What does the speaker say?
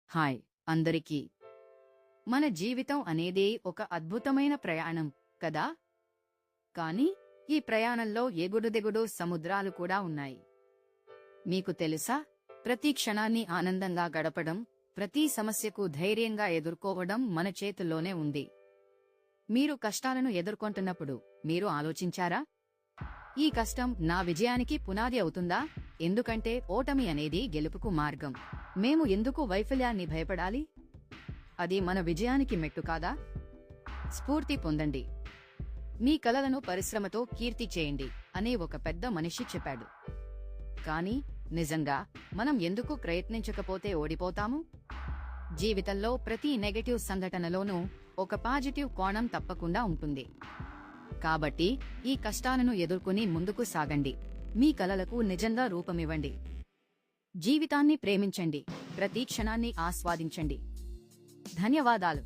Hi అందరికీ. మన జీవితం అనేది ఒక అద్భుతమైన ప్రయాణం కదా. కానీ ఈ ప్రయాణంలో ఎగుడు సముద్రాలు కూడా ఉన్నాయి. మీకు తెలుసా, ప్రతి క్షణాన్ని ఆనందంగా గడపడం, ప్రతి సమస్యకు ధైర్యంగా ఎదుర్కోవడం మన చేతుల్లోనే ఉంది. మీరు కష్టాలను ఎదుర్కొంటున్నప్పుడు మీరు ఆలోచించారా, ఈ కష్టం నా విజయానికి పునాది అవుతుందా? ఎందుకంటే ఓటమి అనేది గెలుపుకు మార్గం. మేము ఎందుకు వైఫల్యాన్ని భయపడాలి? అది మన విజయానికి మెట్టు కాదా? స్ఫూర్తి పొందండి. మీ కలలను పరిశ్రమతో కీర్తి చేయండి అనే ఒక పెద్ద మనిషి చెప్పాడు. కానీ నిజంగా మనం ఎందుకు ప్రయత్నించకపోతే ఓడిపోతాము? జీవితంలో ప్రతి నెగటివ్ సంఘటనలోనూ ఒక పాజిటివ్ కోణం తప్పకుండా ఉంటుంది. కాబట్టి ఈ కష్టాలను ఎదుర్కొని ముందుకు సాగండి. మీ కలలకు నిజంగా రూపమివ్వండి. జీవితాన్ని ప్రేమించండి, ప్రతి క్షణాన్ని ఆస్వాదించండి. ధన్యవాదాలు.